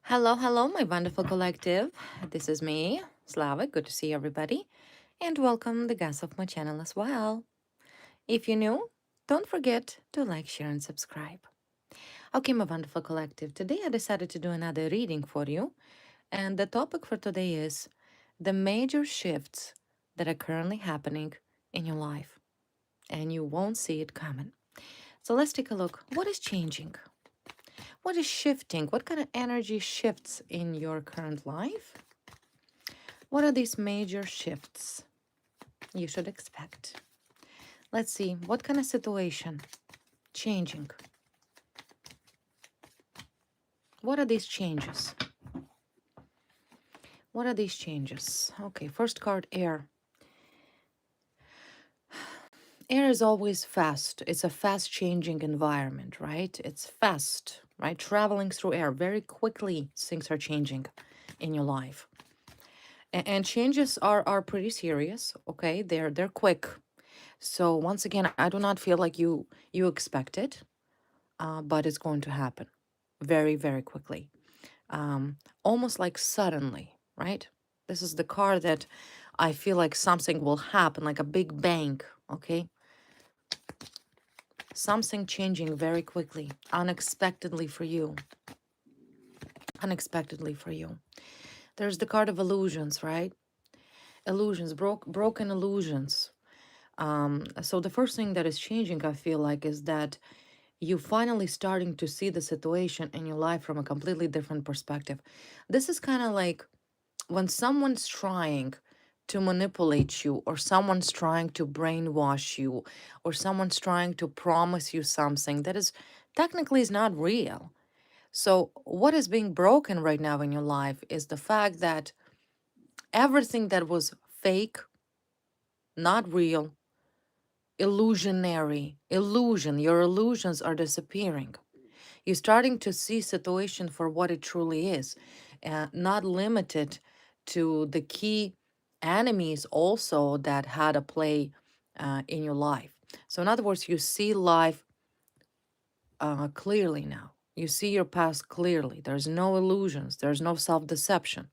Hello, hello, my wonderful collective. This is me, Slava. Good to see everybody. And welcome the guests of my channel as well. If you're new, don't forget to like, share, and subscribe. Okay, my wonderful collective. Today I decided to do another reading for you. And the topic for today is the major shifts that are currently happening in your life. And you won't see it coming. So let's take a look. What is changing? What is shifting? What kind of energy shifts in your current life? What are these major shifts you should expect? Let's see, what kind of situation changing? What are these changes? What are these changes? Okay, first card, air. Air is always fast. It's a fast changing environment, right? It's fast, right? Traveling through air very quickly, things are changing in your life. And changes are pretty serious, okay? They're quick. So once again, I do not feel like you expect it, but it's going to happen very, very quickly. Almost like suddenly, right? This is the card that I feel like something will happen, like a big bang, okay? Something changing very quickly, unexpectedly for you. Unexpectedly for you. There's the card of illusions, right? Illusions, broken illusions. So the first thing that is changing, I feel like, is that you finally starting to see the situation in your life from a completely different perspective. This is kind of like when someone's trying to manipulate you, or someone's trying to brainwash you, or someone's trying to promise you something that is technically is not real. So what is being broken right now in your life is the fact that everything that was fake, not real, illusionary, illusion, your illusions are disappearing. You're starting to see situation for what it truly is, not limited to the key enemies also that had a play in your life. So in other words, you see life clearly now. You see your past clearly. There's no illusions. There's no self-deception.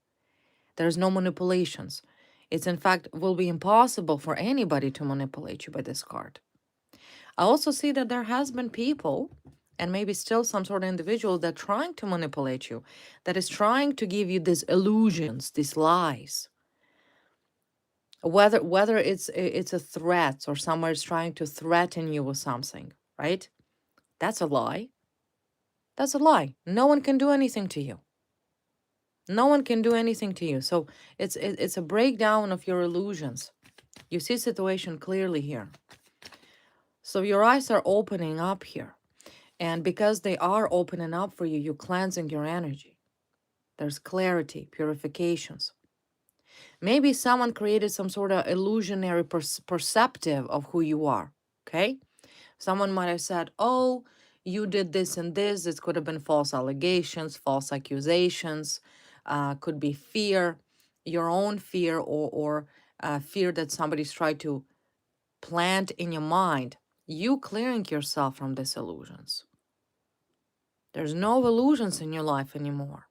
There's no manipulations. It's in fact will be impossible for anybody to manipulate you by this card. I also see that there has been people, and maybe still some sort of individual that trying to manipulate you, that is trying to give you these illusions, these lies. Whether it's a threat or someone is trying to threaten you with something, right? That's a lie. That's a lie. No one can do anything to you. No one can do anything to you. So it's a breakdown of your illusions. You see situation clearly here. So your eyes are opening up here. And because they are opening up for you, you're cleansing your energy. There's clarity, purifications. Maybe someone created some sort of illusionary perceptive of who you are, okay? Someone might have said, oh, you did this and this. It could have been false allegations, false accusations, could be fear, your own fear, or fear that somebody's tried to plant in your mind. You clearing yourself from these illusions. There's no illusions in your life anymore.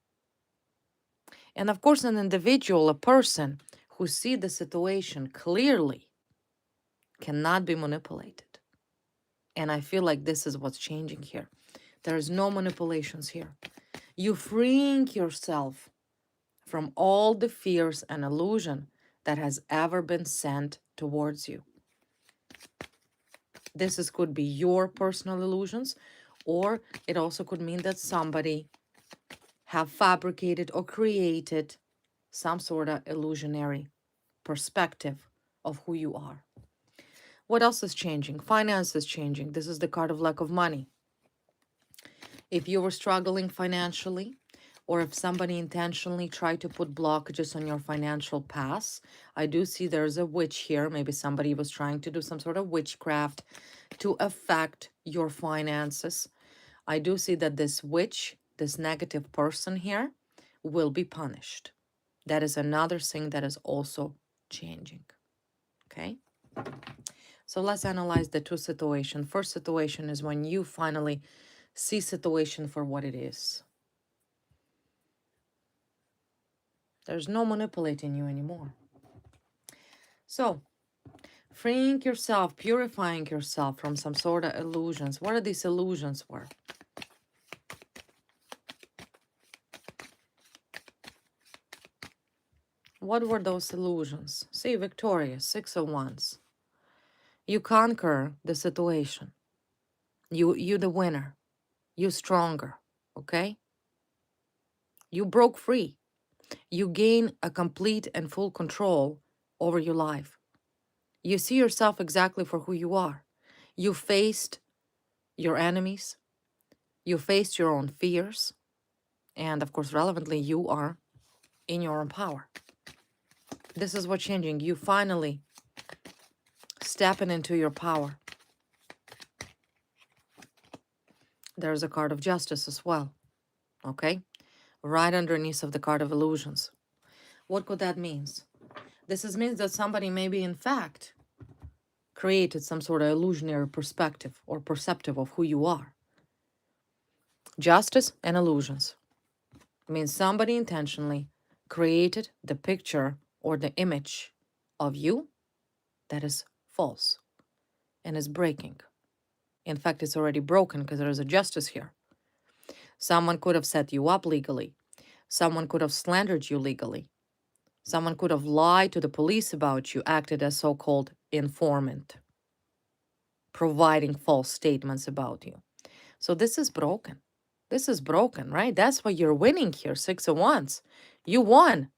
And of course, an individual, a person who see the situation clearly cannot be manipulated. And I feel like this is what's changing here. There's no manipulations here. You freeing yourself from all the fears and illusion that has ever been sent towards you. Could be your personal illusions, or it also could mean that somebody have fabricated or created some sort of illusionary perspective of who you are. What else is changing? Finance is changing. This is the card of lack of money. If you were struggling financially, or if somebody intentionally tried to put blockages on your financial path, I do see there's a witch here. Maybe somebody was trying to do some sort of witchcraft to affect your finances. I do see that this witch, this negative person here, will be punished. That is another thing that is also changing. Okay? So let's analyze the two situations. First situation is when you finally see situation for what it is. There's no manipulating you anymore. So, freeing yourself, purifying yourself from some sort of illusions. What are these illusions were? What were those illusions? See, victorious, 6 of Wands. You conquer the situation. You the winner. You stronger, okay? You broke free. You gain a complete and full control over your life. You see yourself exactly for who you are. You faced your enemies. You faced your own fears. And of course, relevantly, you are in your own power. This is what's changing. You finally stepping into your power. There's a card of justice as well, okay? Right underneath of the card of illusions. What could that mean? Means that somebody maybe in fact created some sort of illusionary perspective or perceptive of who you are. Justice and illusions means somebody intentionally created the picture or the image of you that is false and is breaking. In fact, it's already broken because there is a justice here. Someone could have set you up legally. Someone could have slandered you legally. Someone could have lied to the police about you, acted as so-called informant, providing false statements about you. So this is broken. This is broken, right? That's why you're winning here, 6 of Wands. You won.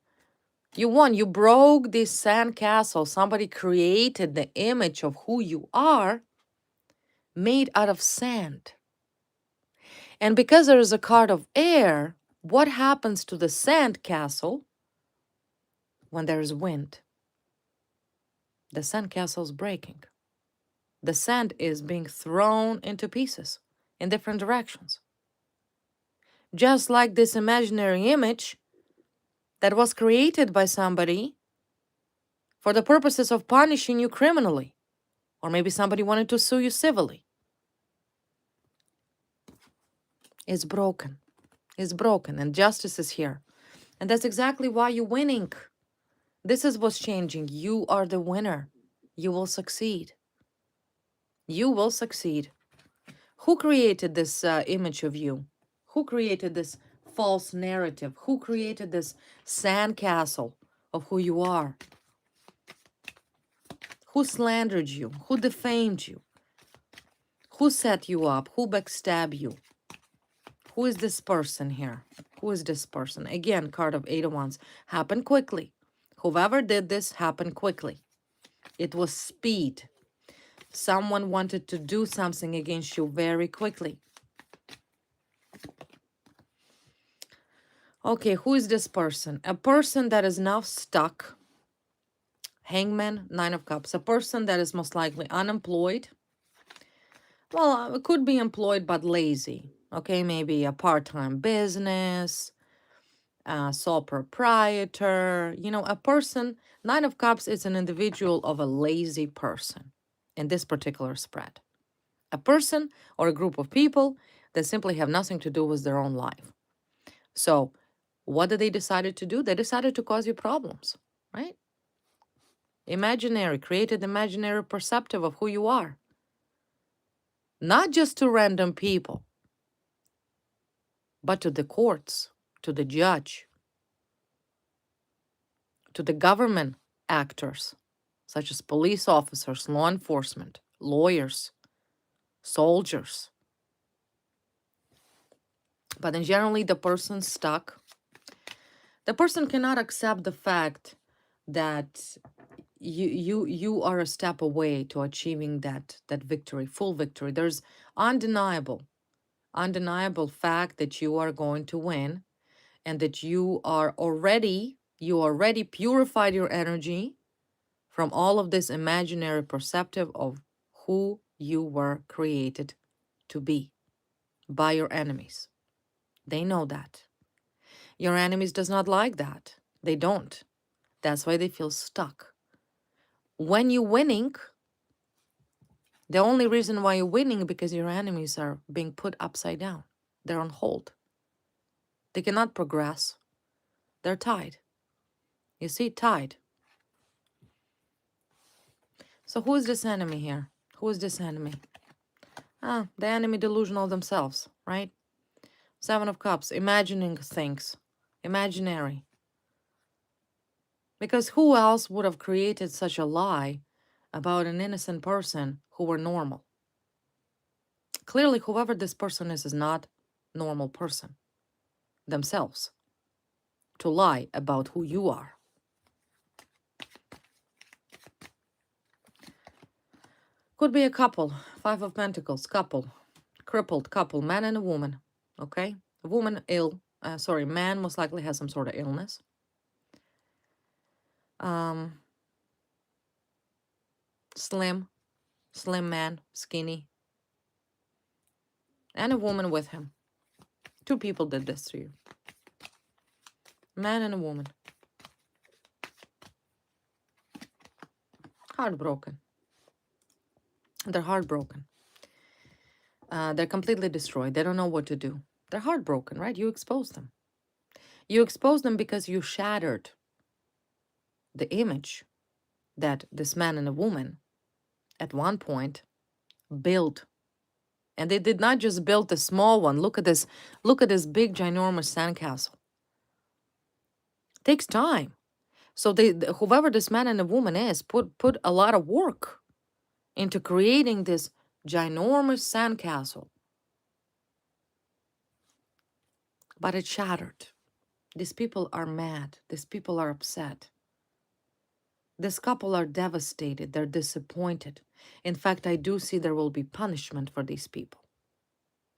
You won. You broke this sandcastle. Somebody created the image of who you are made out of sand. And because there is a card of air, what happens to the sandcastle when there is wind? The sandcastle is breaking. The sand is being thrown into pieces in different directions. Just like this imaginary image that was created by somebody for the purposes of punishing you criminally. Or maybe somebody wanted to sue you civilly. It's broken. It's broken, and justice is here. And that's exactly why you're winning. This is what's changing. You are the winner. You will succeed. You will succeed. Who created this image of you? Who created this false narrative? Who created this sandcastle of who you are? Who slandered you? Who defamed you? Who set you up? Who backstabbed you? Who is this person here? Who is this person? Again, card of 8 of Wands. Happened quickly. Whoever did this happened quickly. It was speed. Someone wanted to do something against you very quickly. Okay, who is this person? A person that is now stuck. Hangman, 9 of Cups. A person that is most likely unemployed. Well, it could be employed but lazy. Okay, maybe a part-time business, sole proprietor. You know, a person, 9 of Cups is an individual of a lazy person in this particular spread. A person or a group of people that simply have nothing to do with their own life. So what did they decide to do? They decided to cause you problems, right? Imaginary, created imaginary perceptive of who you are. Not just to random people, but to the courts, to the judge, to the government actors, such as police officers, law enforcement, lawyers, soldiers. But in generally, the person stuck. The person cannot accept the fact that you are a step away to achieving that victory, full victory. There's undeniable fact that you are going to win, and that you already purified your energy from all of this imaginary perceptive of who you were created to be by your enemies. They know that. Your enemies does not like that. They don't. That's why they feel stuck. When you're winning, the only reason why you're winning because your enemies are being put upside down. They're on hold. They cannot progress. They're tied. You see, tied. So who is this enemy here? Who is this enemy? Ah, the enemy delusional themselves, right? Seven of Cups, imagining things, imaginary. Because who else would have created such a lie about an innocent person who were normal? Clearly, whoever this person is not normal person themselves to lie about who you are. Could be a couple, Five of Pentacles, couple, crippled couple, man and a woman, okay? A woman ill, man most likely has some sort of illness. Slim man, skinny, and a woman with him. Two people did this to you. Man and a woman. Heartbroken. They're heartbroken. They're completely destroyed. They don't know what to do. They're heartbroken, right? You exposed them. You exposed them because you shattered the image that this man and a woman at one point built. And they did not just build a small one. Look at this big ginormous sandcastle. It takes time. So whoever this man and a woman is put a lot of work into creating this ginormous sandcastle. But it shattered. These people are mad. These people are upset. This couple are devastated. They're disappointed. In fact, I do see there will be punishment for these people.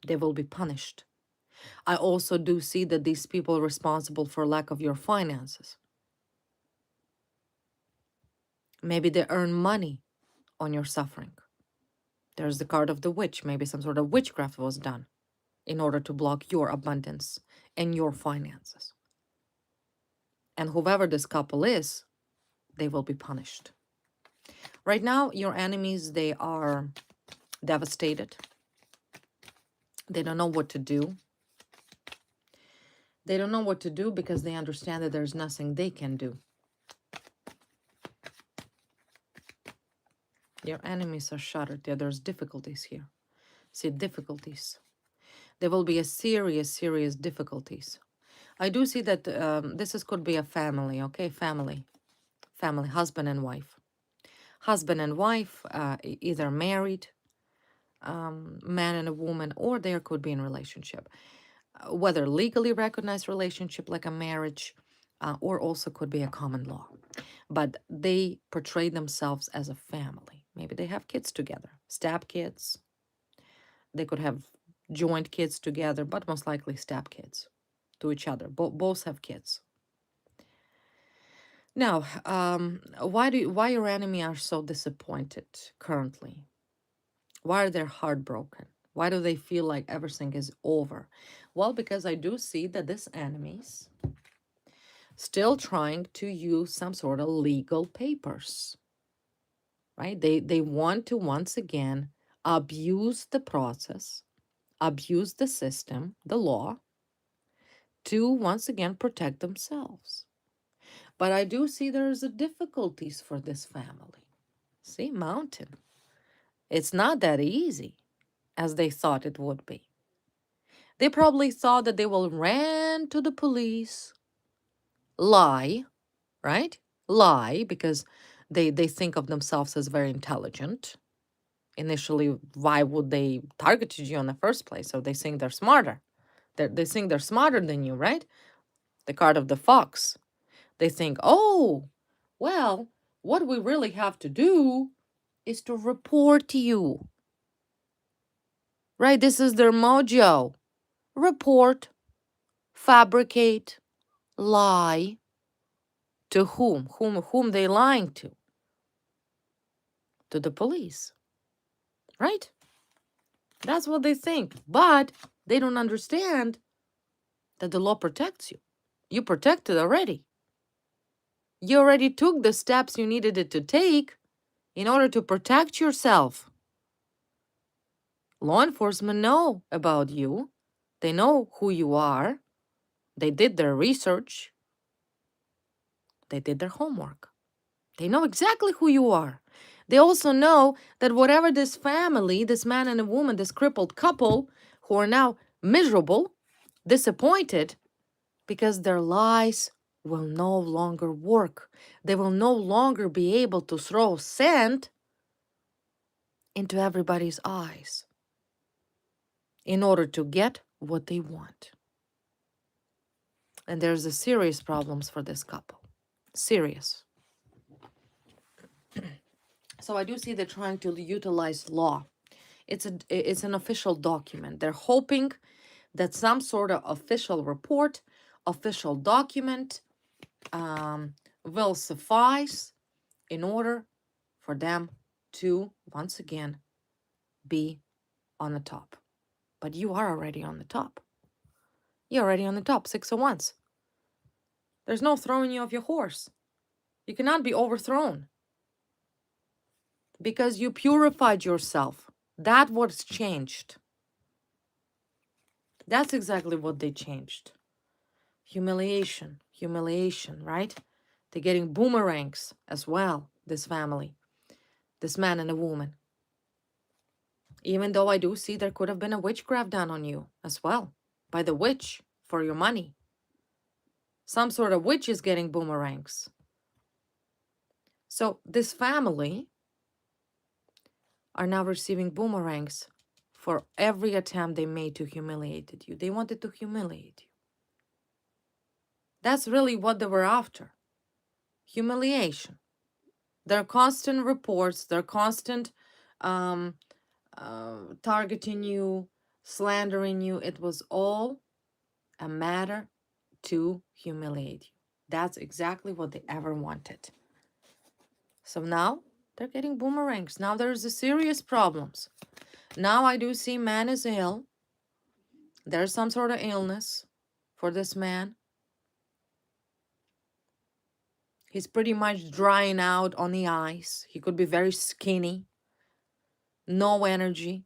They will be punished. I also do see that these people are responsible for lack of your finances. Maybe they earn money on your suffering. There's the card of the witch. Maybe some sort of witchcraft was done in order to block your abundance and your finances. And whoever this couple is, they will be punished. Right now, your enemies, they are devastated. They don't know what to do. They don't know what to do because they understand that there's nothing they can do. Your enemies are shattered. Yeah, there's difficulties here. See, difficulties. There will be a serious difficulties. I do see that could be a family, okay? Family, husband and wife. Husband and wife, either married, man and a woman, or there could be in relationship. Whether legally recognized relationship like a marriage, or also could be a common law. But they portray themselves as a family. Maybe they have kids together, step kids. They could have joint kids together, but most likely step kids to each other. Both have kids. Now, why your enemy are so disappointed currently? Why are they heartbroken? Why do they feel like everything is over? Well, because I do see that this enemies still trying to use some sort of legal papers, right? They want to once again abuse the process, abuse the system, the law, to once again protect themselves. But I do see there's a difficulties for this family. See, mountain. It's not that easy as they thought it would be. They probably thought that they will run to the police, lie, right? Lie because they think of themselves as very intelligent. Initially, why would they target you in the first place? So they think they're smarter. They think they're smarter than you, right? The card of the fox. They think, oh, well, what we really have to do is to report you. Right? This is their mojo. Report, fabricate, lie. To whom? Whom they lying to? To the police. Right? That's what they think. But they don't understand that the law protects you. You protected already. You already took the steps you needed it to take in order to protect yourself. Law enforcement know about you. They know who you are. They did their research. They did their homework. They know exactly who you are. They also know that whatever this family, this man and a woman, this crippled couple who are now miserable, disappointed, because their lies will no longer work. They will no longer be able to throw sand into everybody's eyes in order to get what they want. And there's a serious problems for this couple. Serious. So I do see they're trying to utilize law. It's an official document. They're hoping that some sort of official report, official document will suffice in order for them to, once again, be on the top. But you are already on the top. You're already on the top, 6 of Wands. There's no throwing you off your horse. You cannot be overthrown because you purified yourself. That's what's changed. That's exactly what they changed. Humiliation, right? They're getting boomerangs as well, this family, this man and a woman. Even though I do see there could have been a witchcraft done on you as well, by the witch for your money. Some sort of witch is getting boomerangs. So this family are now receiving boomerangs for every attempt they made to humiliate you. They wanted to humiliate you. That's really what they were after. Humiliation. Their constant reports, their constant targeting you, slandering you, it was all a matter to humiliate you. That's exactly what they ever wanted. So now they're getting boomerangs. Now there's a serious problems. Now I do see man is ill. There's some sort of illness for this man. He's pretty much drying out on the ice. He could be very skinny. No energy.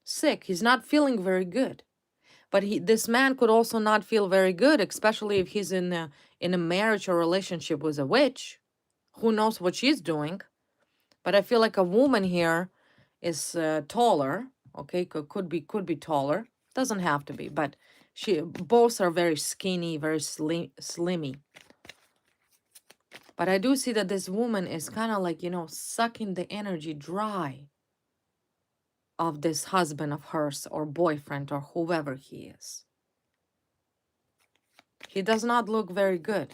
Sick. He's not feeling very good. But this man could also not feel very good, especially if he's in a marriage or relationship with a witch. Who knows what she's doing? But I feel like a woman here is taller. Okay, could be taller. Doesn't have to be, but both are very skinny, very slimmy. But I do see that this woman is kind of like, sucking the energy dry of this husband of hers or boyfriend or whoever he is. He does not look very good.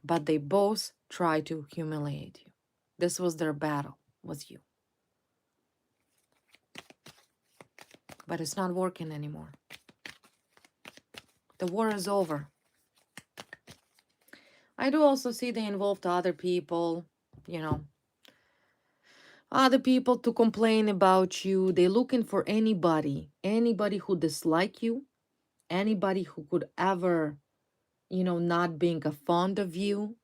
But they both try to humiliate you. This was their battle with you. But it's not working anymore. The war is over. I do also see they involved other people, other people to complain about you. They're looking for anybody who dislike you, anybody who could ever, not being fond of you,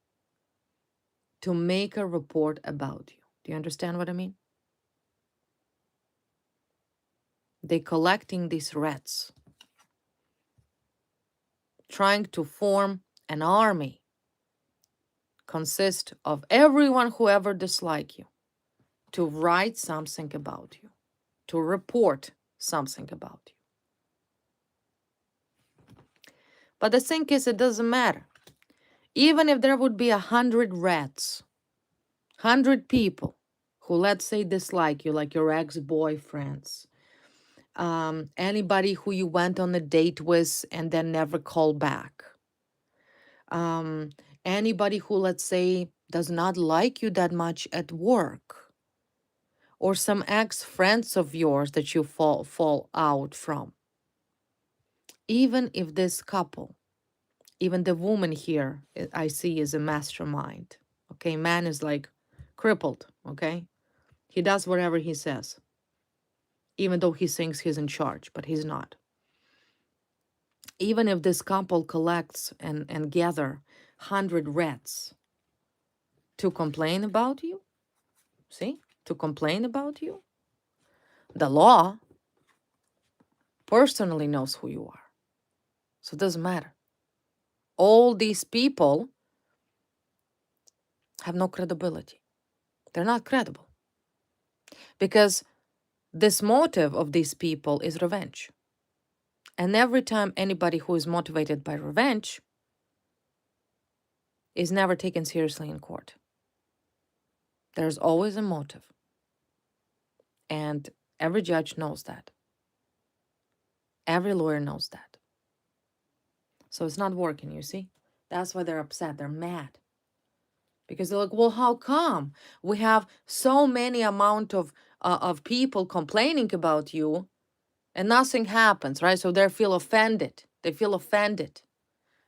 to make a report about you. Do you understand what I mean? They're collecting these rats, trying to form an army, consist of everyone who ever disliked you, to write something about you, to report something about you. But the thing is, it doesn't matter. Even if there would be 100 rats, 100 people who, let's say, dislike you, like your ex-boyfriends, anybody who you went on a date with and then never called back, anybody who, let's say, does not like you that much at work, or some ex-friends of yours that you fall out from. Even if this couple, even the woman here, I see is a mastermind. Okay, man is like crippled, okay? He does whatever he says, even though he thinks he's in charge, but he's not. Even if this couple collects and gather 100 rats to complain about you, see, to complain about you, the law personally knows who you are. So it doesn't matter. All these people have no credibility. They're not credible because this motive of these people is revenge. And every time anybody who is motivated by revenge is never taken seriously in court. There's always a motive. And every judge knows that. Every lawyer knows that. So it's not working, you see? That's why they're upset. They're mad. Because they're like, well, how come we have so many amount of people complaining about you and nothing happens, right? So they feel offended. They feel offended.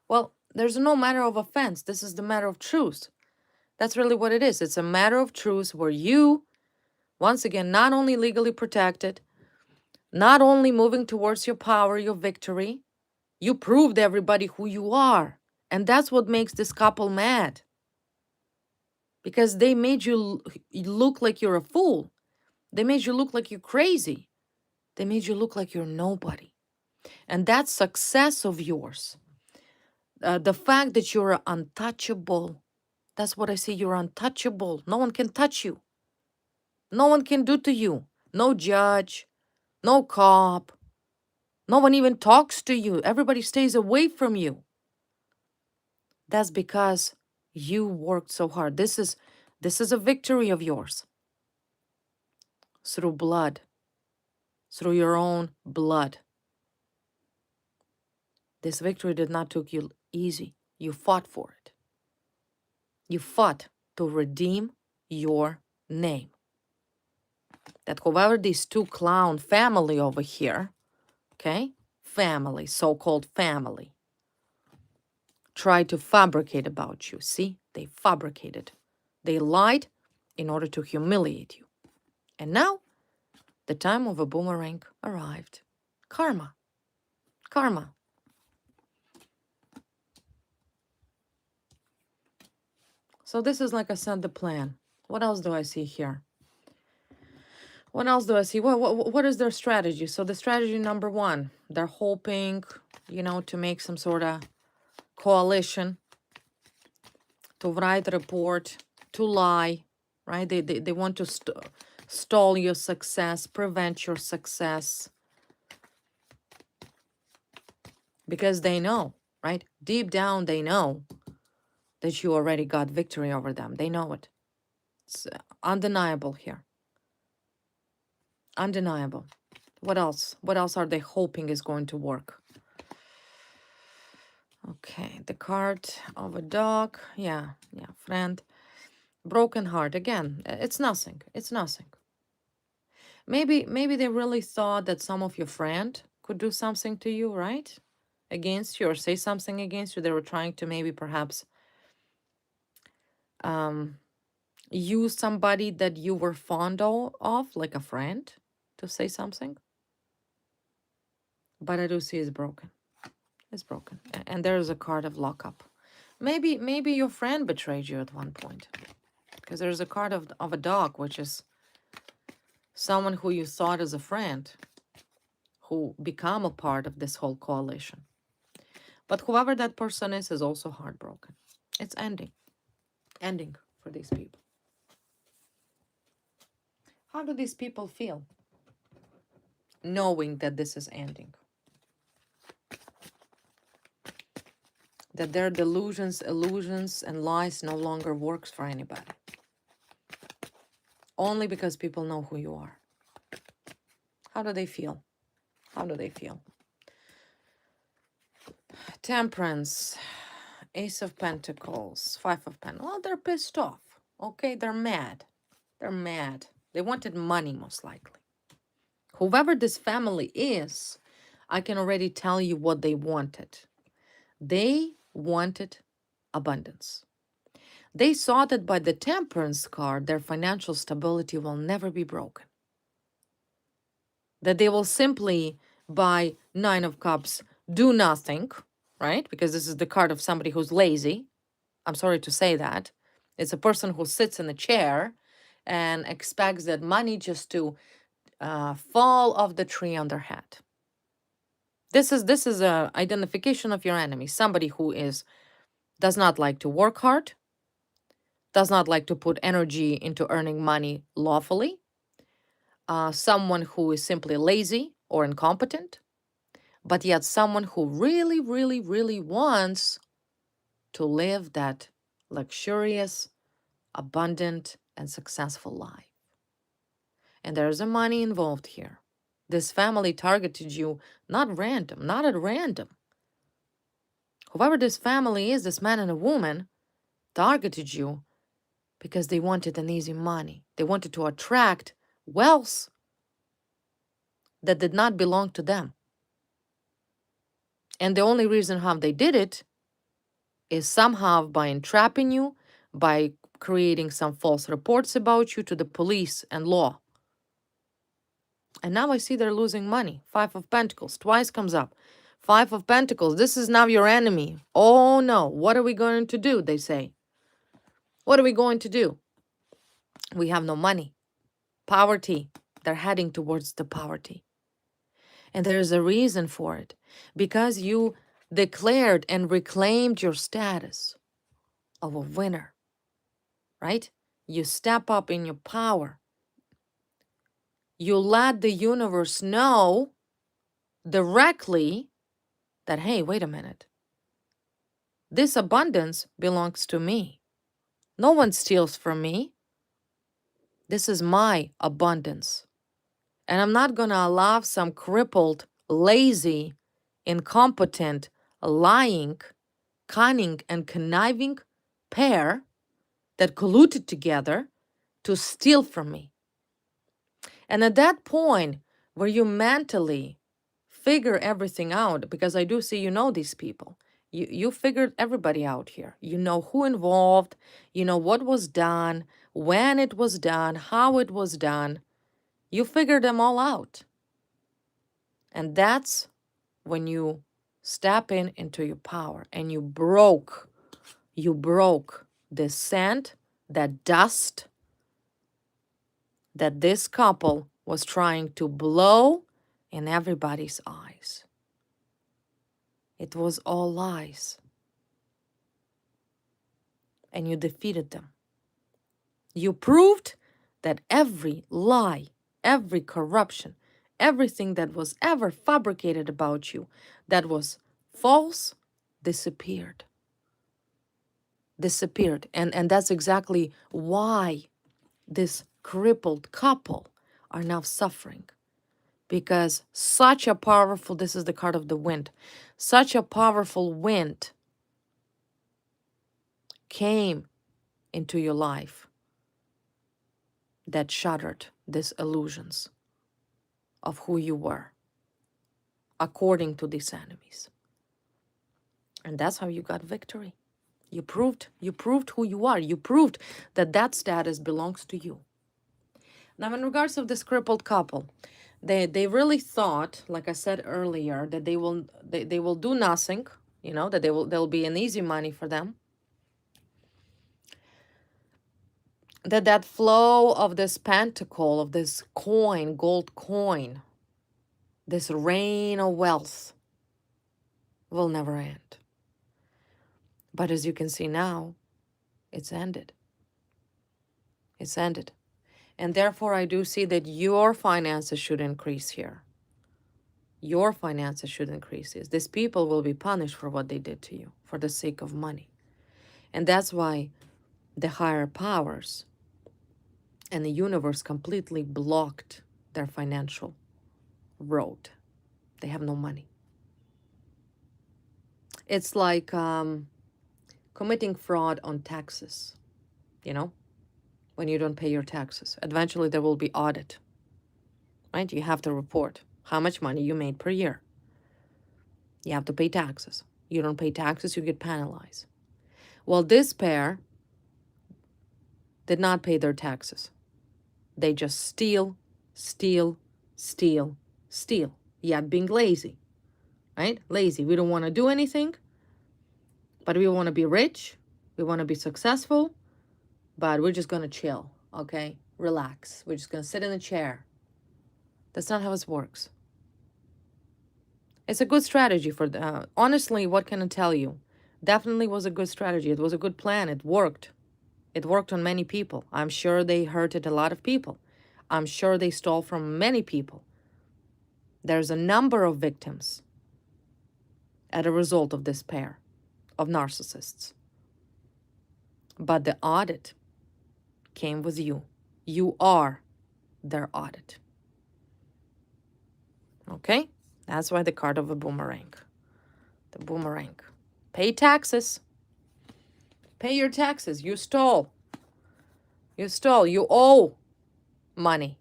Well, there's no matter of offense. This is the matter of truth. That's really what it is. It's a matter of truth where you, once again, not only legally protected, not only moving towards your power, your victory, you proved everybody who you are. And that's what makes this couple mad. Because they made you look like you're a fool. They made you look like you're crazy. They made you look like you're nobody. And that success of yours, the fact that you're untouchable, that's what I say, you're untouchable. No one can touch you. No one can do to you. No judge, no cop. No one even talks to you. Everybody stays away from you. That's because you worked so hard. This is a victory of yours. Through blood. Through your own blood. This victory did not take you easy. You fought for it. You fought to redeem your name. That whoever these two clown family over here, okay, family, so-called family, tried to fabricate about you. See, they fabricated. They lied in order to humiliate you. And now, the time of a boomerang arrived. Karma. Karma. So this is, like I said, the plan. What else do I see here? What else do I see? What is their strategy? So the strategy number one, they're hoping, to make some sort of coalition, to write a report, to lie, right? They want to stall your success, prevent your success. Because they know, right? Deep down, they know that you already got victory over them. They know it. It's undeniable here. Undeniable. What else? What else are they hoping is going to work? Okay, the card of a dog. Yeah, friend. Broken heart. Again, it's nothing. It's nothing. Maybe they really thought that some of your friend could do something to you, right? Against you, or say something against you. They were trying to maybe perhaps use somebody that you were fond of, like a friend, to say something. But I do see it's broken. It's broken. And there is a card of lockup. Maybe your friend betrayed you at one point. Because there's a card of a dog, which is someone who you thought is a friend, who become a part of this whole coalition. But whoever that person is also heartbroken. It's ending. Ending for these people. How do these people feel knowing that this is ending? That their delusions, illusions, and lies no longer works for anybody. Only because people know who you are. How do they feel? How do they feel? Temperance, Ace of Pentacles, Five of Pentacles. Well, they're pissed off. Okay, they're mad. They're mad. They wanted money, most likely. Whoever this family is, I can already tell you what they wanted. They wanted abundance. They saw that by the Temperance card, their financial stability will never be broken. That they will simply, by Nine of Cups, do nothing, right? Because this is the card of somebody who's lazy. I'm sorry to say that. It's a person who sits in a chair and expects that money just to fall off the tree on their head. This is a identification of your enemy. Somebody who does not like to work hard, does not like to put energy into earning money lawfully, someone who is simply lazy or incompetent, but yet someone who really, really, really wants to live that luxurious, abundant, and successful life. And there's a money involved here. This family targeted you not random, not at random. Whoever this family is, this man and a woman, targeted you because they wanted an easy money. They wanted to attract wealth that did not belong to them. And the only reason how they did it is somehow by entrapping you, by creating some false reports about you to the police and law. And now I see they're losing money. Five of Pentacles, twice comes up. Five of Pentacles, this is now your enemy. Oh no, what are we going to do, they say. What are we going to do? We have no money. Poverty. They're heading towards the poverty. And there's a reason for it. Because you declared and reclaimed your status of a winner, right? You step up in your power. You let the universe know directly that, hey, wait a minute. This abundance belongs to me. No one steals from me. This is my abundance. And I'm not going to allow some crippled, lazy, incompetent, lying, cunning, and conniving pair that colluded together to steal from me. And at that point, where you mentally figure everything out, because I do see you know these people. You figured everybody out here. You know who involved, you know what was done, when it was done, how it was done. You figured them all out. And that's when you step into your power and you broke the scent, that dust that this couple was trying to blow in everybody's eyes. It was all lies. And you defeated them. You proved that every lie, every corruption, everything that was ever fabricated about you that was false disappeared. And that's exactly why this crippled couple are now suffering. Because such a powerful, this is the card of the wind, such a powerful wind came into your life that shattered these illusions of who you were, according to these enemies. And that's how you got victory. You proved who you are. You proved that status belongs to you. Now, in regards of this crippled couple, they really thought, like I said earlier, that they will do nothing, that there'll be an easy money for them. That flow of this pentacle, of this coin, gold coin, this rain of wealth will never end. But as you can see now, it's ended. It's ended. And therefore, I do see that your finances should increase here. Your finances should increase. These people will be punished for what they did to you, for the sake of money. And that's why the higher powers and the universe completely blocked their financial road. They have no money. It's like committing fraud on taxes, when you don't pay your taxes. Eventually there will be audit, right? You have to report how much money you made per year. You have to pay taxes. You don't pay taxes, you get penalized. Well, this pair did not pay their taxes. They just steal, yet being lazy, right? Lazy. We don't want to do anything, but we want to be rich. We want to be successful, but we're just going to chill, okay? Relax. We're just going to sit in a chair. That's not how it works. It's a good strategy for the, honestly, what can I tell you? Definitely was a good strategy. It was a good plan. It worked. It worked on many people. I'm sure they hurted a lot of people. I'm sure they stole from many people. There's a number of victims as a result of this pair of narcissists. But the audit came with you. You are their audit. Okay? That's why the card of a boomerang. The boomerang. Pay taxes. Pay your taxes. You stole. You stole. You owe money.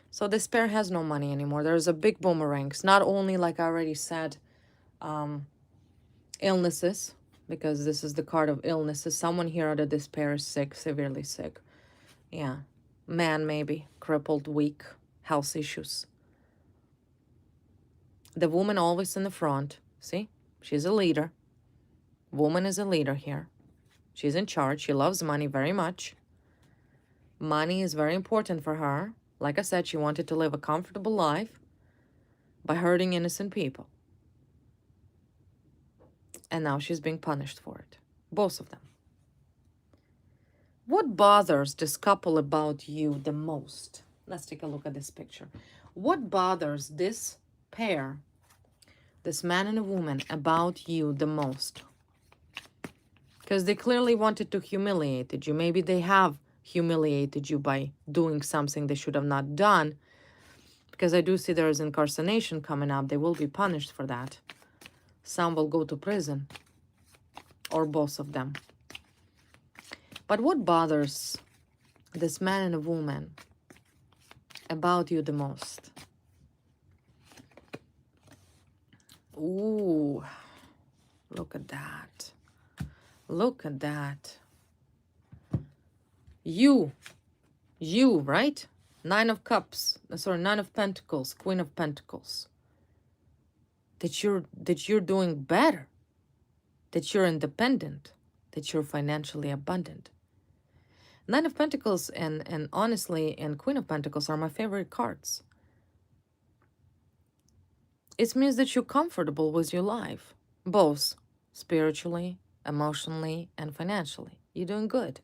So this pair has no money anymore. There's a big boomerang. It's not only, like I already said, illnesses, because this is the card of illnesses. Someone here out of this pair is sick, severely sick. Yeah. Man, maybe. Crippled, weak, health issues. The woman always in the front. See? She's a leader. Woman is a leader here. She's in charge. She loves money very much. Money is very important for her. Like I said, she wanted to live a comfortable life by hurting innocent people. And now she's being punished for it. Both of them. What bothers this couple about you the most? Let's take a look at this picture. What bothers this pair, this man and a woman, about you the most? Because they clearly wanted to humiliate you. Maybe they have humiliated you by doing something they should have not done. Because I do see there is incarceration coming up. They will be punished for that. Some will go to prison. Or both of them. But what bothers this man and a woman about you the most? Ooh, look at that. Look at that. You, right? Nine of Cups, sorry, Nine of Pentacles, Queen of Pentacles. That you're doing better. That you're independent. That you're financially abundant. Nine of Pentacles and honestly, and Queen of Pentacles are my favorite cards. It means that you're comfortable with your life, both spiritually, emotionally, and financially. You're doing good.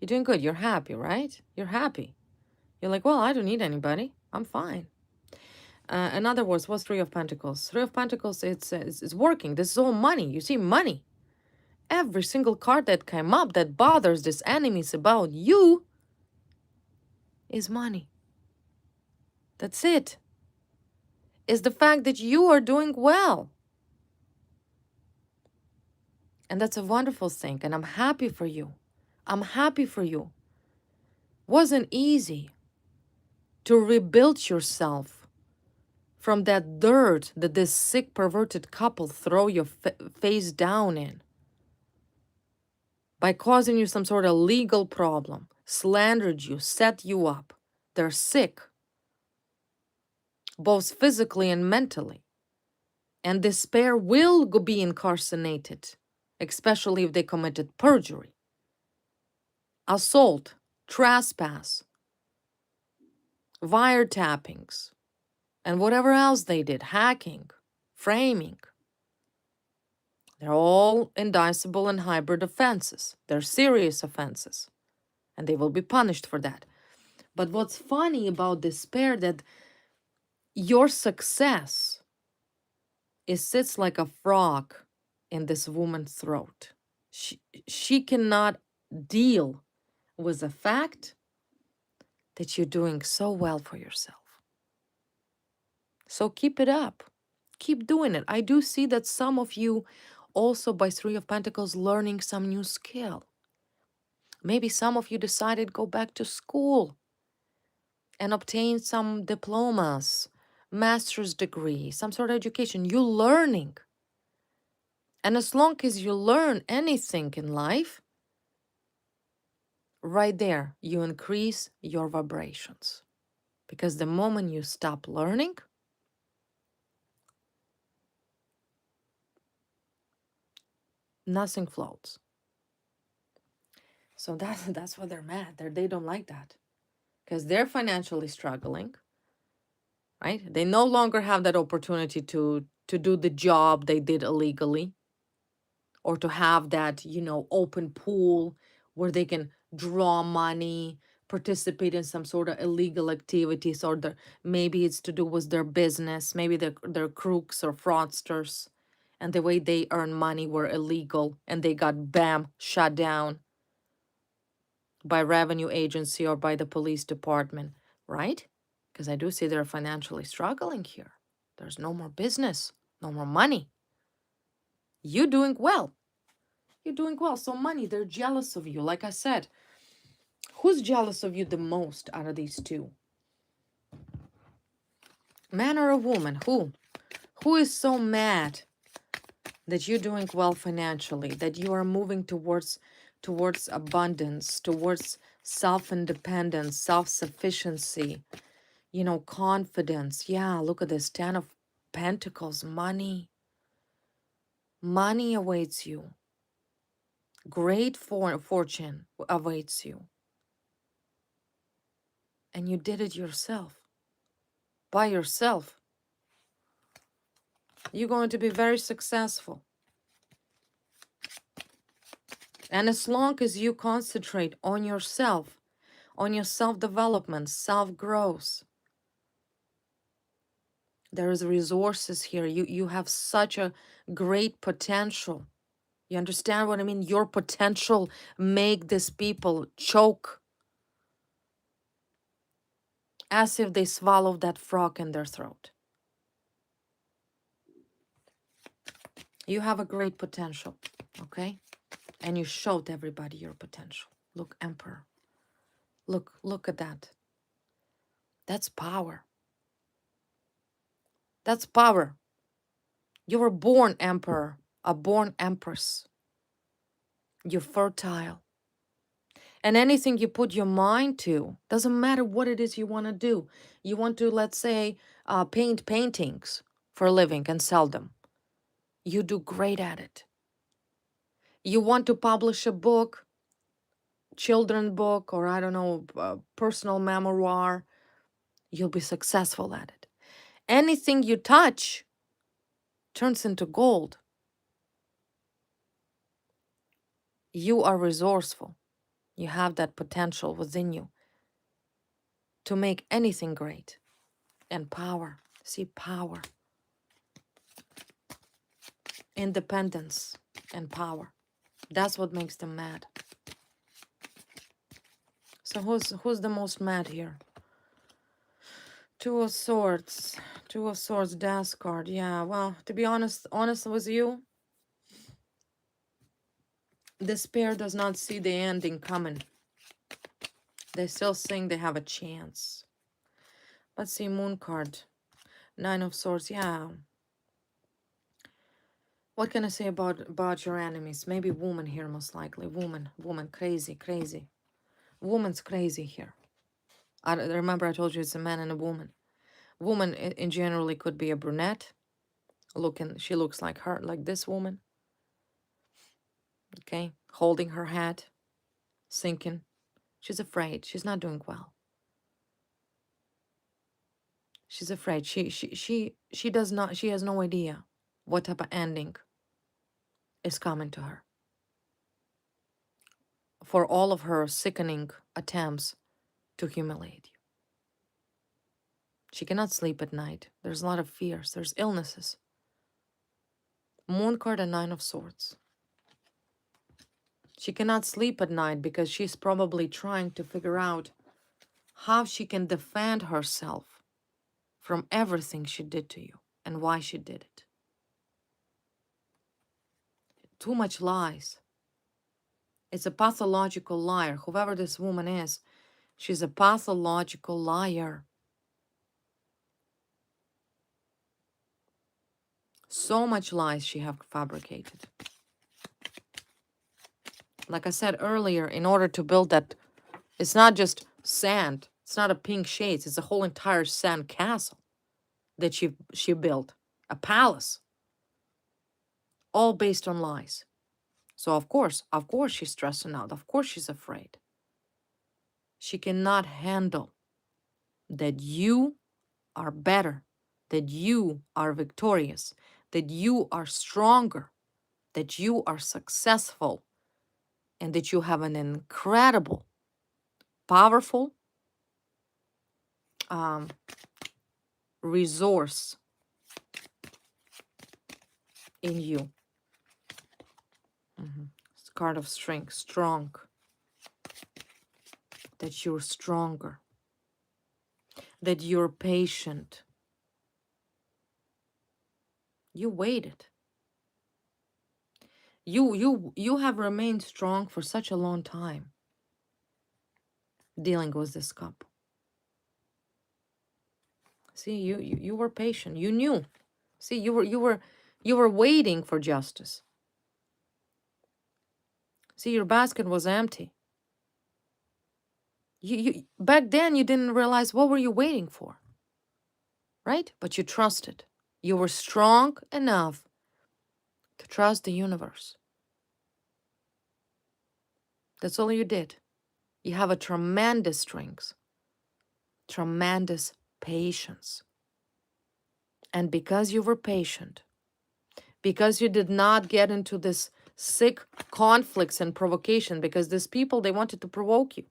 You're doing good. You're happy, right? You're happy. You're like, well, I don't need anybody. I'm fine. In other words, what's Three of Pentacles? Three of Pentacles, it's working. This is all money. You see, money. Every single card that came up that bothers these enemies about you is money. That's it. Is the fact that you are doing well. And that's a wonderful thing. And I'm happy for you. I'm happy for you. Wasn't easy to rebuild yourself from that dirt that this sick, perverted couple throw your face down in by causing you some sort of legal problem, slandered you, set you up. They're sick, both physically and mentally. And this pair will be incarcerated, especially if they committed perjury, assault, trespass, wiretappings, and whatever else they did, hacking, framing. They're all indictable and hybrid offenses. They're serious offenses, and they will be punished for that. But what's funny about this pair that your success sits like a frog in this woman's throat. She cannot deal with the fact that you're doing so well for yourself. So keep it up. Keep doing it. I do see that some of you also by Three of Pentacles learning some new skill. Maybe some of you decided go back to school and obtain some diplomas, master's degree, some sort of education. You're learning. And as long as you learn anything in life, right there, you increase your vibrations. Because the moment you stop learning, nothing floats. So that's why they're mad. They don't like that. Because they're financially struggling. right? They no longer have that opportunity to do the job they did illegally, or to have that, open pool where they can draw money, participate in some sort of illegal activities, or maybe it's to do with their business. Maybe they're crooks or fraudsters, and the way they earn money were illegal, and they got shut down by revenue agency or by the police department, right? Because I do see they're financially struggling here. There's no more business, no more money. You doing well. You're doing well. So money, they're jealous of you. Like I said, who's jealous of you the most out of these two? Man or a woman? Who? Who is so mad that you're doing well financially, that you are moving towards abundance, towards self-independence, self-sufficiency, confidence? Yeah, look at this 10 of Pentacles, money. Money awaits you. Great fortune awaits you. And you did it yourself. By yourself. You're going to be very successful. And as long as you concentrate on yourself, on your self-development, self-growth, there is resources here. You have such a great potential. You understand what I mean? Your potential make these people choke as if they swallowed that frog in their throat. You have a great potential, okay? And you showed everybody your potential. Look, Emperor. Look at that. That's power. That's power. You were born emperor, a born empress. You're fertile. And anything you put your mind to, doesn't matter what it is you want to do. You want to, let's say, paint paintings for a living and sell them. You do great at it. You want to publish a book, children's book, or I don't know, personal memoir. You'll be successful at it. Anything you touch turns into gold. You are resourceful. You have that potential within you to make anything great. And power. See, power. Independence and power. That's what makes them mad. So who's the most mad here? Two of Swords. Two of Swords, Death card. Yeah, well, to be honest with you, this pair does not see the ending coming. They still think they have a chance. Let's see, Moon card. Nine of Swords, yeah. What can I say about your enemies? Maybe woman here, most likely. Woman, crazy. Woman's crazy here. I remember I told you it's a man and a woman. Woman in generally could be a brunette. She looks like her, like this woman. Okay, holding her head, sinking. She's afraid. She's not doing well. She's afraid. She does not. She has no idea what type of ending is coming to her. For all of her sickening attempts to humiliate you. She cannot sleep at night. There's a lot of fears. There's illnesses. Moon card and Nine of Swords. She cannot sleep at night because she's probably trying to figure out how she can defend herself from everything she did to you and why she did it. Too much lies. It's a pathological liar. Whoever this woman is, she's a pathological liar. So much lies she have fabricated. Like I said earlier, in order to build that, it's not just sand. It's not a pink shades. It's a whole entire sand castle that she built. A palace. All based on lies. So of course she's stressing out. Of course she's afraid. She cannot handle that you are better, that you are victorious, that you are stronger, that you are successful, and that you have an incredible, powerful um, resource in you. It's card of strength, strong, that you're stronger, that you're patient. You waited. You have remained strong for such a long time dealing with this couple. See, you were patient. You knew. See, you were waiting for justice. See, your basket was empty. You back then you didn't realize what were you waiting for, right? But you trusted. You were strong enough to trust the universe. That's all you did. You have a tremendous strength, tremendous patience. And because you were patient, because you did not get into this sick conflicts and provocation, because these people, they wanted to provoke you,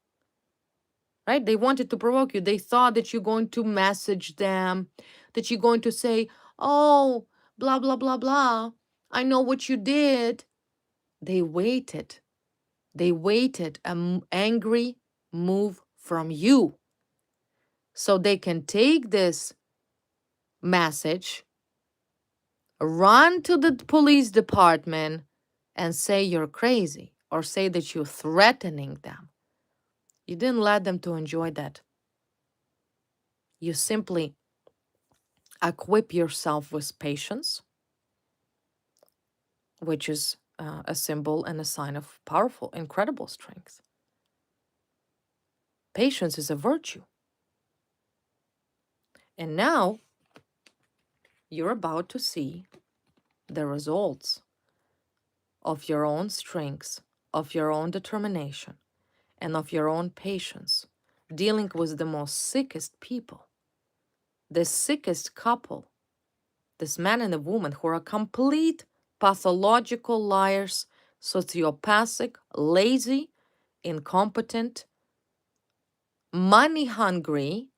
right? They wanted to provoke you. They thought that you're going to message them, that you're going to say, oh, blah, blah, blah, blah. I know what you did. They waited. They waited an angry move from you so they can take this message, run to the police department and say you're crazy or say that you're threatening them. You didn't let them to enjoy that. You simply equip yourself with patience, which is a symbol and a sign of powerful, incredible strength. Patience is a virtue. And now you're about to see the results of your own strengths, of your own determination, and of your own patience, dealing with the most sickest people, the sickest couple, this man and a woman who are complete pathological liars, sociopathic, lazy, incompetent, money hungry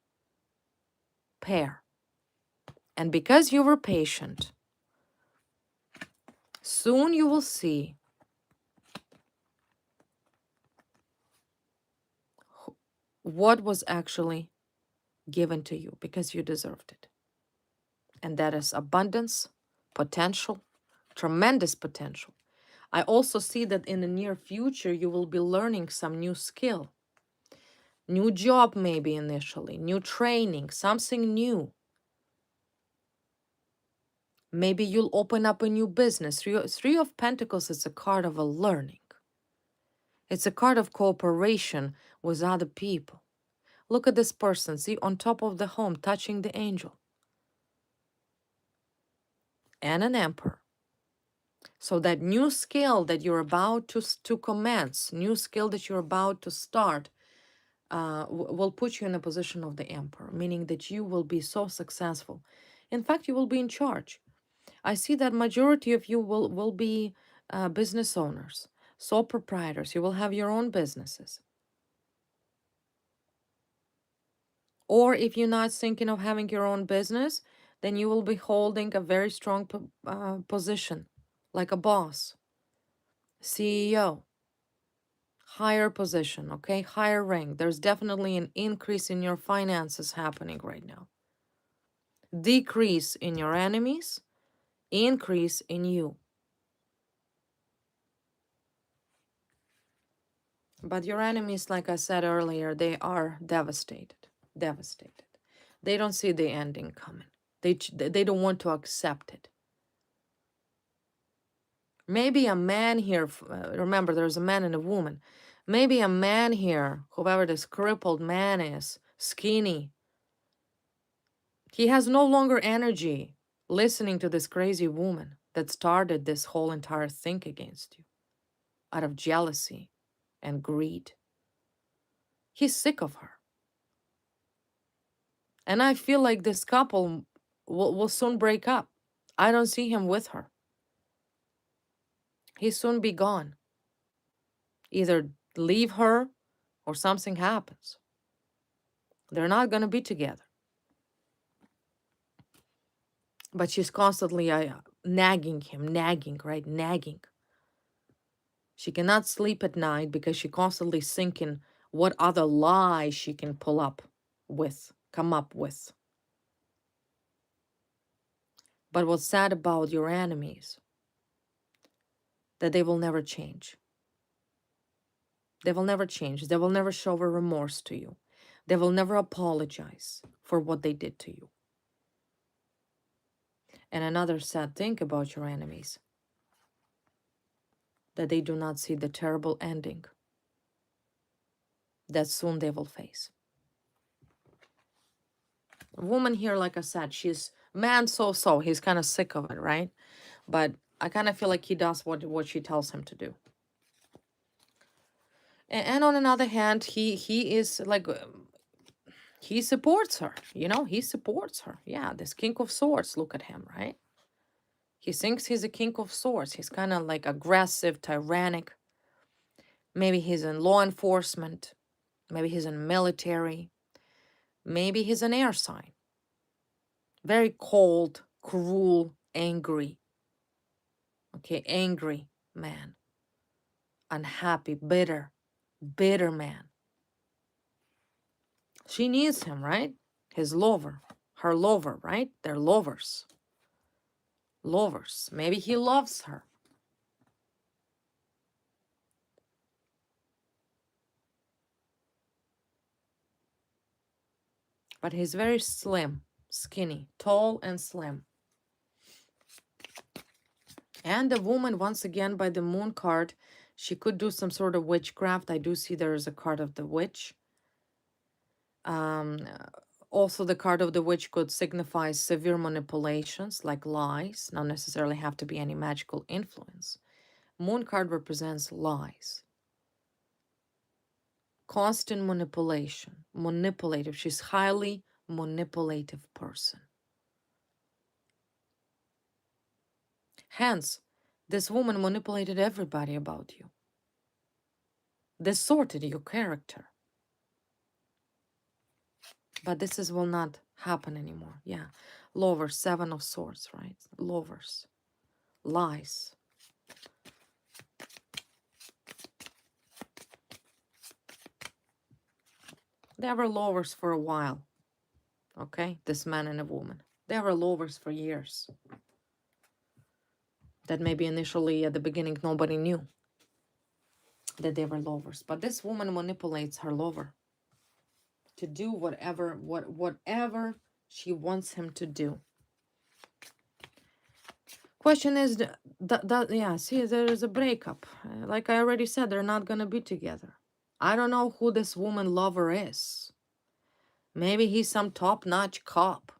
pair. And because you were patient, soon you will see what was actually given to you because you deserved it. And that is abundance, potential, tremendous potential. I also see that in the near future, you will be learning some new skill, new job, maybe initially, new training, something new. Maybe you'll open up a new business. Three of Pentacles is a card of a learning. It's a card of cooperation with other people. Look at this person, see, on top of the home, touching the angel. And an emperor. So that new skill that you're about to commence, new skill that you're about to start, will put you in a position of the emperor, meaning that you will be so successful. In fact, you will be in charge. I see that majority of you will be business owners, sole proprietors. You will have your own businesses. Or if you're not thinking of having your own business, then you will be holding a very strong position, like a boss, CEO, higher position, okay, higher rank. There's definitely an increase in your finances happening right now. Decrease in your enemies, increase in you. But your enemies, like I said earlier, they are devastated. Devastated. They don't see the ending coming. They don't want to accept it. Maybe a man here, remember there's a man and a woman. Maybe a man here, whoever this crippled man is, skinny, he has no longer energy listening to this crazy woman that started this whole entire thing against you out of jealousy and greed. He's sick of her. And I feel like this couple will soon break up. I don't see him with her. He'll soon be gone. Either leave her or something happens. They're not going to be together. But she's constantly nagging him, nagging, right? Nagging. She cannot sleep at night because she's constantly thinking what other lie she can come up with. But what's sad about your enemies, that they will never change. They will never change. They will never show a remorse to you. They will never apologize for what they did to you. And another sad thing about your enemies, that they do not see the terrible ending that soon they will face. A woman here, like I said, she's man so. He's kind of sick of it, right? But I kind of feel like he does what she tells him to do. And on another hand, he is like, he supports her, he supports her. Yeah, this King of Swords, look at him, right? He thinks he's a King of Swords. He's kind of like aggressive, tyrannic. Maybe he's in law enforcement. Maybe he's in military. Maybe he's an air sign. Very cold, cruel, angry. Okay, angry man. Unhappy, bitter man. She needs him, right? His lover, her lover, right? They're lovers. Lovers. Maybe he loves her. But he's very slim, skinny, tall and slim. And the woman, once again, by the moon card, she could do some sort of witchcraft. I do see there is a card of the witch. Also, the card of the witch could signify severe manipulations, like lies, not necessarily have to be any magical influence. Moon card represents lies. Constant manipulation, manipulative. She's highly manipulative person. Hence, this woman manipulated everybody about you. Distorted your character. But this will not happen anymore. Yeah. Lovers, 7 of Swords, right? Lovers. Lies. They were lovers for a while. Okay? This man and a woman. They were lovers for years. That maybe initially at the beginning nobody knew that they were lovers. But this woman manipulates her lover to do whatever she wants him to do. Question is, yeah, see, there is a breakup. Like I already said, they're not going to be together. I don't know who this woman lover is. Maybe he's some top-notch cop.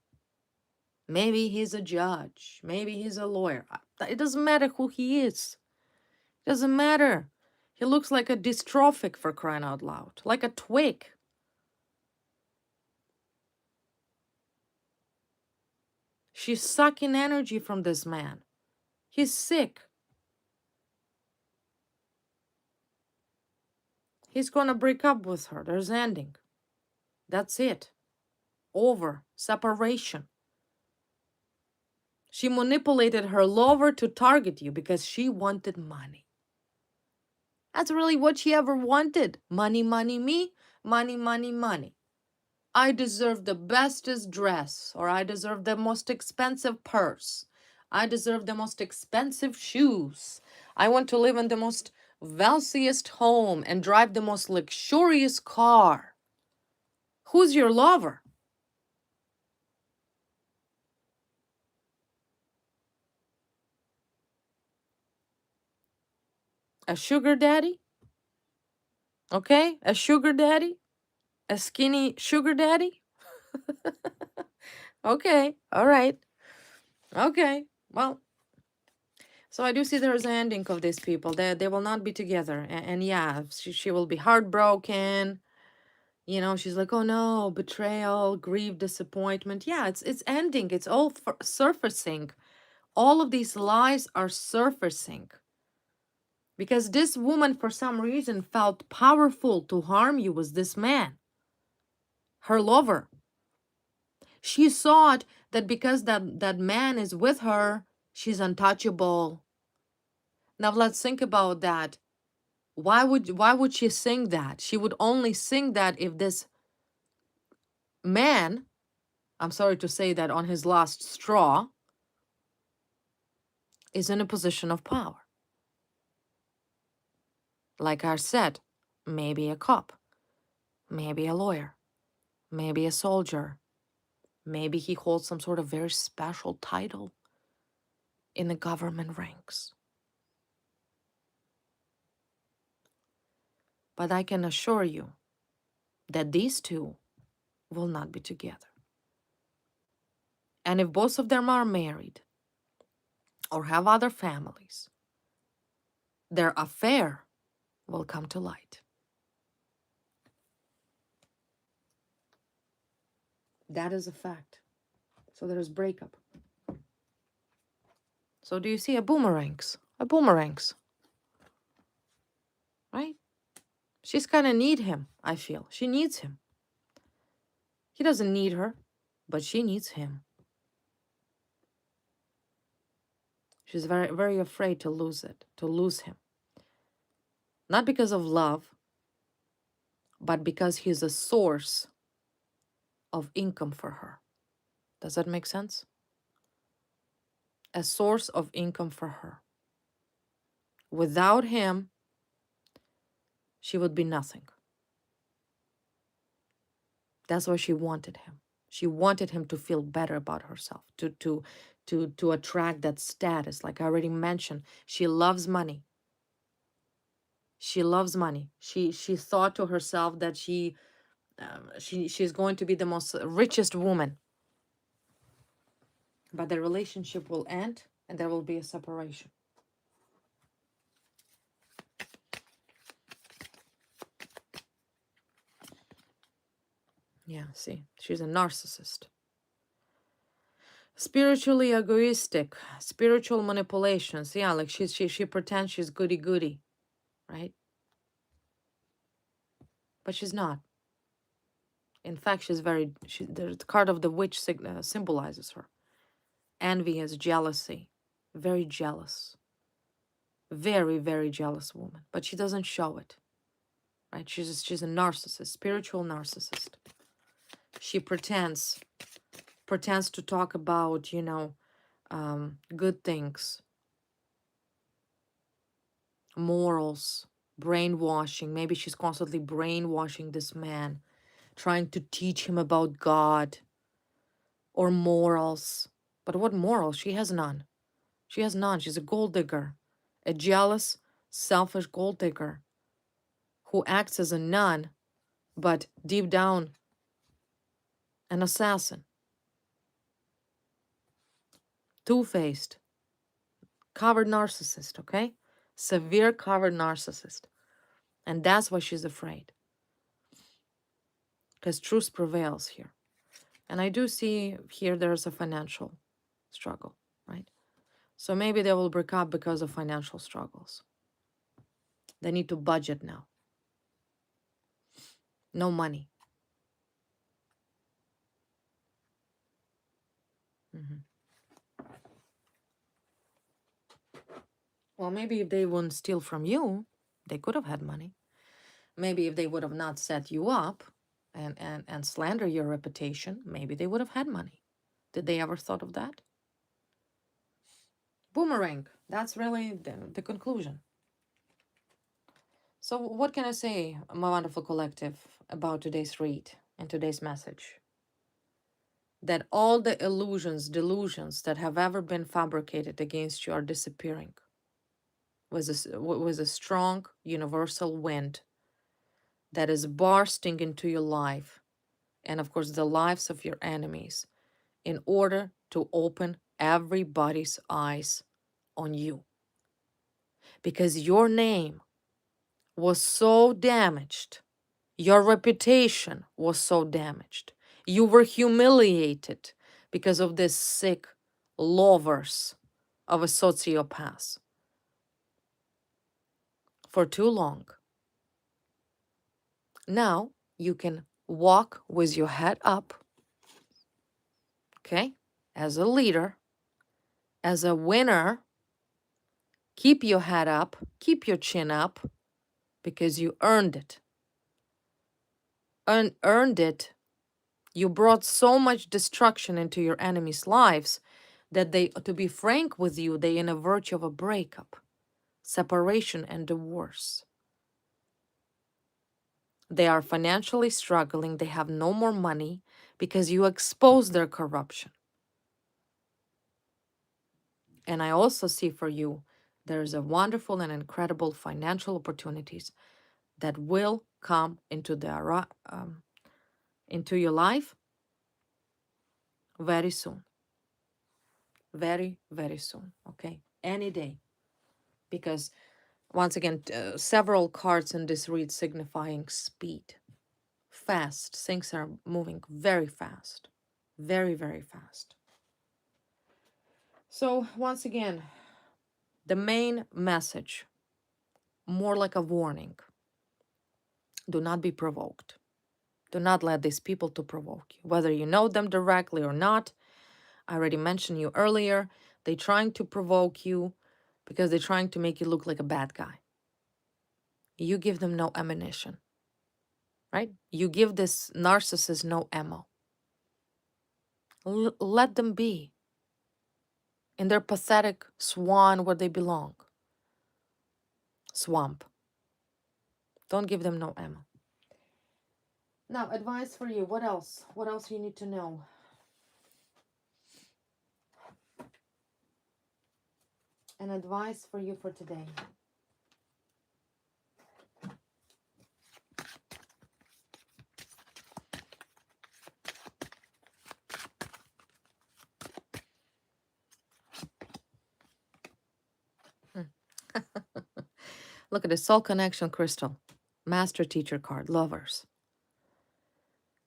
Maybe he's a judge. Maybe he's a lawyer. It doesn't matter who he is. It doesn't matter. He looks like a dystrophic, for crying out loud. Like a twig. She's sucking energy from this man. He's sick. He's gonna break up with her. There's ending. That's it. Over. Separation. She manipulated her lover to target you because she wanted money. That's really what she ever wanted. Money, money, me. Money, money, money. I deserve the bestest dress, or I deserve the most expensive purse. I deserve the most expensive shoes. I want to live in the most wealthiest home and drive the most luxurious car. Who's your lover? A sugar daddy? Okay, a sugar daddy? A skinny sugar daddy? Okay, all right. Okay, well, so I do see there is an ending of these people. They will not be together. And yeah, she will be heartbroken. She's like, oh no, betrayal, grief, disappointment. Yeah, it's ending. It's all surfacing. All of these lies are surfacing because this woman, for some reason, felt powerful to harm you with this man, her lover. She thought that because that man is with her, she's untouchable. Now let's think about that. Why would she sing that? She would only sing that if this man, I'm sorry to say that, on his last straw, is in a position of power. Like I said, maybe a cop, maybe a lawyer, maybe a soldier, maybe he holds some sort of very special title in the government ranks. But I can assure you that these two will not be together. And if both of them are married or have other families, their affair will come to light. That is a fact. So there is breakup. So do you see a boomerangs? A boomerangs. Right? She's kind of need him, I feel. She needs him. He doesn't need her, but she needs him. She's very, very afraid to lose him. Not because of love, but because he's a source of income for her. Does that make sense? A source of income for her. Without him, she would be nothing. That's why she wanted him. She wanted him to feel better about herself, to attract that status. Like I already mentioned, she loves money. She loves money. She thought to herself that she's going to be the most richest woman. But the relationship will end and there will be a separation. Yeah, see, she's a narcissist. Spiritually egoistic, spiritual manipulations. Yeah, like she pretends she's goody, right? But she's not. In fact, the card of the witch symbolizes her. Envious, jealousy, very jealous. Very, very jealous woman. But she doesn't show it, right? She's a narcissist, spiritual narcissist. She pretends to talk about, good things, morals, brainwashing. Maybe she's constantly brainwashing this man, trying to teach him about God or morals. But what morals? She has none. She has none. She's a gold digger, a jealous, selfish gold digger who acts as a nun, but deep down, an assassin. Two-faced, covered narcissist, okay? Severe covered narcissist. And that's why she's afraid. Because truth prevails here. And I do see here there's a financial struggle, right? So maybe they will break up because of financial struggles. They need to budget now. No money. Mhm. Well, maybe if they wouldn't steal from you, they could have had money. Maybe if they would have not set you up and slander your reputation, maybe they would have had money. Did they ever thought of that? Boomerang. That's really the conclusion. So what can I say, my wonderful collective, about today's read and today's message? That all the illusions, delusions that have ever been fabricated against you are disappearing with a strong universal wind that is bursting into your life and, of course, the lives of your enemies in order to open everybody's eyes on you. Because your name was so damaged, Your reputation was so damaged. You were humiliated because of this sick lovers of a sociopath for too long. Now you can walk with your head up, okay? As a leader, as a winner, keep your head up, keep your chin up, because you earned it. Earned it. You brought so much destruction into your enemies' lives that they, to be frank with you, they in a virtue of a breakup, separation, and divorce. They are financially struggling. They have no more money because you exposed their corruption. And I also see for you, there's a wonderful and incredible financial opportunities that will come into into your life very soon. Very, very soon. Okay, any day. Because once again, several cards in this read signifying speed, fast. Things are moving very fast, very, very fast. So once again, the main message, more like a warning: do not be provoked. Do not let these people to provoke you, whether you know them directly or not. I already mentioned you earlier. They're trying to provoke you because they're trying to make you look like a bad guy. You give them no ammunition, right? You give this narcissist no ammo. Let them be in their pathetic swan where they belong. Swamp. Don't give them no ammo. Now, advice for you. What else? What else you need to know? An advice for you for today. Look at the soul connection crystal. Master teacher card. Lovers.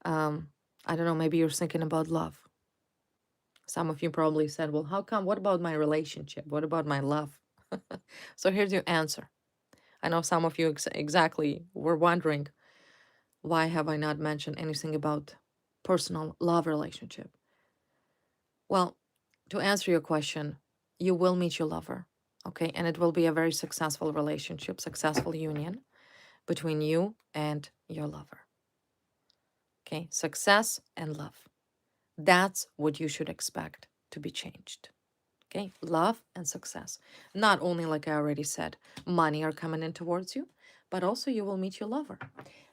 I don't know, maybe you're thinking about love. Some of you probably said, well, how come? What about my relationship? What about my love? So here's your answer. I know some of you exactly were wondering, why have I not mentioned anything about personal love relationship? Well, to answer your question, you will meet your lover, okay? And it will be a very successful relationship, successful union between you and your lover. Okay, success and love. That's what you should expect to be changed. Okay, love and success. Not only, like I already said, money are coming in towards you, but also you will meet your lover.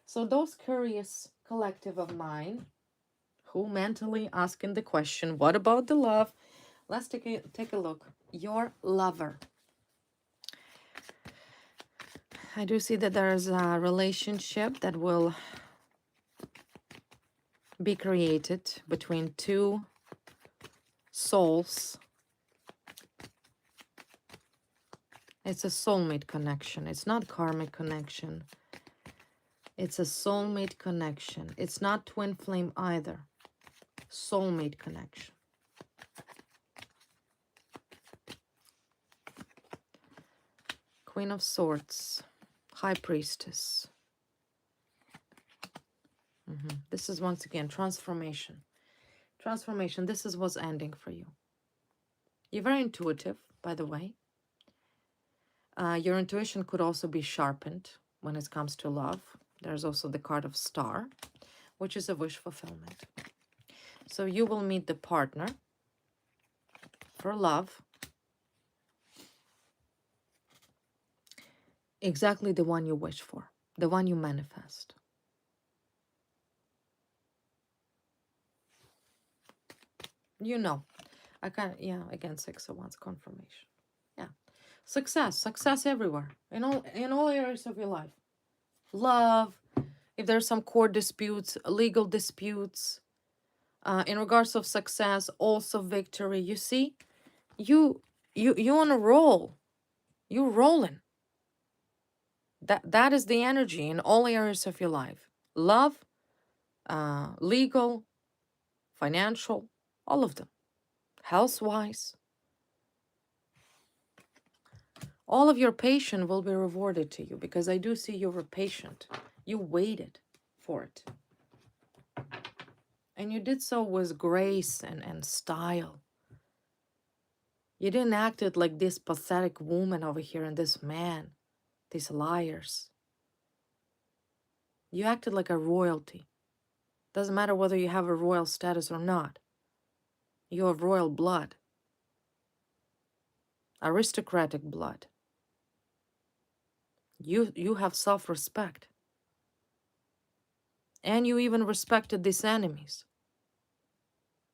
So those curious collective of mine who mentally asking the question, what about the love? Let's take a look. Your lover. I do see that there is a relationship that will be created between two souls. It's a soulmate connection. It's not karmic connection. It's a soulmate connection. It's not twin flame either. Soulmate connection. Queen of Swords. High Priestess. This is once again transformation. Transformation. This is what's ending for you. You're very intuitive, by the way. Your intuition could also be sharpened when it comes to love. There's also the card of Star, which is a wish fulfillment. So you will meet the partner for love. Exactly the one you wish for, the one you manifest. You know, I can't, yeah, again, 6 of Wands confirmation. Yeah. Success everywhere, in all areas of your life. Love, if there's some court disputes, legal disputes, in regards of success, also victory. You see, you on a roll. You're rolling. That is the energy in all areas of your life. Love, legal, financial, all of them. Health-wise. All of your patience will be rewarded to you because I do see you were patient. You waited for it. And you did so with grace and style. You didn't act it like this pathetic woman over here and this man, these liars. You acted like a royalty. Doesn't matter whether you have a royal status or not. You have royal blood, aristocratic blood. You have self-respect. And you even respected these enemies.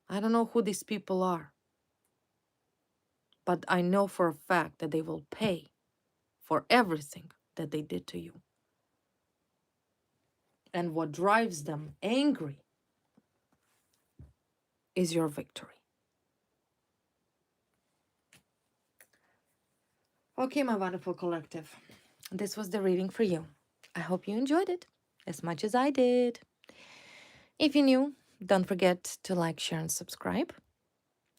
I don't know who these people are. But I know for a fact that they will pay for everything that they did to you. And what drives them angry is your victory. Okay, my wonderful collective. This was the reading for you. I hope you enjoyed it as much as I did. If you're new, don't forget to like, share, and subscribe.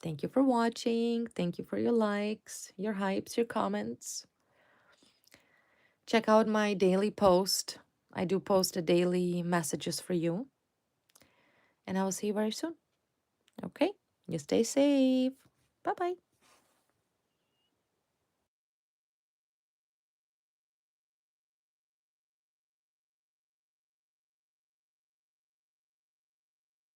Thank you for watching. Thank you for your likes, your hypes, your comments. Check out my daily post. I do post a daily messages for you. And I will see you very soon. Okay? You stay safe. Bye-bye.